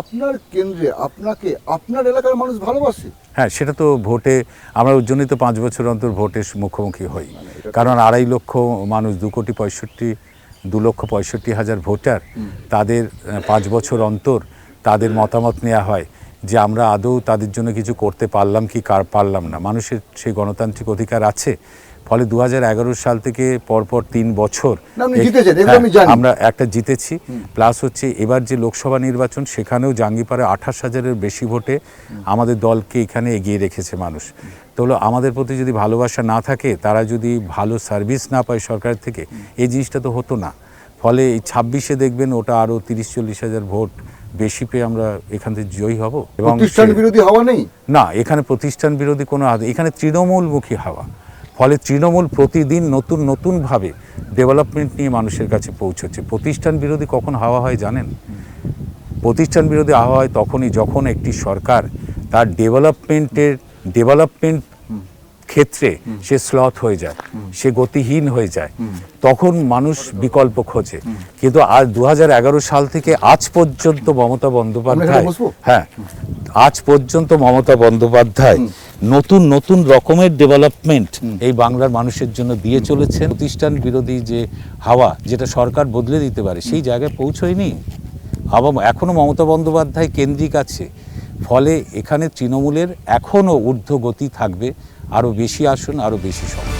আপনার কেন্দ্রে আপনাকে আপনার এলাকার মানুষ ভালোবাসে। হ্যাঁ, সেটা তো ভোটে আমরা ওর জন্যই তো 5 বছর অন্তর ভোটের মুখোমুখি হই। কারণ 2.5 লক্ষ মানুষ, 2,65,000 ভোটার, তাদের 5 বছর অন্তর তাদের মতামত নেওয়া হয় যে আমরা আদৌ তাদের জন্য কিছু করতে পারলাম কি পারলাম না। মানুষের সেই গণতান্ত্রিক অধিকার আছে। ফলে 2011 সাল থেকে পরপর 3 বছর আমরা একটা জিতেছি। প্লাস হচ্ছে এবার যে লোকসভা নির্বাচন, সেখানেও জাঙ্গিপাড়ায় 28,000-এর বেশি ভোটে আমাদের দলকে এখানে এগিয়ে রেখেছে মানুষ। তো হলো আমাদের প্রতি যদি ভালোবাসা না থাকে, তারা যদি ভালো সার্ভিস না পায় সরকার থেকে, এই জিনিসটা তো হতো না। ফলে এই 26-এ দেখবেন ওটা আরও 30-40 হাজার ভোট বেশি পেয়ে আমরা এখান থেকে জয়ী হব। এবং প্রতিষ্ঠান বিরোধী হাওয়া নেই না, এখানে প্রতিষ্ঠান বিরোধী কোনো, এখানে তৃণমূলমুখী হাওয়া। ফলে তৃণমূল প্রতিদিন নতুন নতুনভাবে ডেভেলপমেন্ট নিয়ে মানুষের কাছে পৌঁছচ্ছে। প্রতিষ্ঠান বিরোধী কখন হাওয়া হয় জানেন? প্রতিষ্ঠান বিরোধী হাওয়া হয় তখনই যখন একটি সরকার তার ডেভেলপমেন্ট ক্ষেত্রে সে স্লথ হয়ে যায়, সে গতিহীন হয়ে যায়, তখন মানুষ বিকল্প খোঁজে। কিন্তু আজ 2011 সাল থেকে আজ পর্যন্ত মমতা বন্দ্যোপাধ্যায়, হ্যাঁ, আজ পর্যন্ত মমতা বন্দ্যোপাধ্যায় নতুন নতুন রকমের ডেভেলপমেন্ট এই বাংলার মানুষের জন্য দিয়ে চলেছেন। প্রতিষ্ঠান বিরোধী যে হাওয়া, যেটা সরকার বদলে দিতে পারে, সেই জায়গায় পৌঁছয়নি। আবার এখনও মমতা বন্দ্যোপাধ্যায় কেন্দ্রিক আছে। ফলে এখানে তৃণমূলের এখনও ঊর্ধ্বগতি থাকবে, আরও বেশি আসন, আরও বেশি সময়।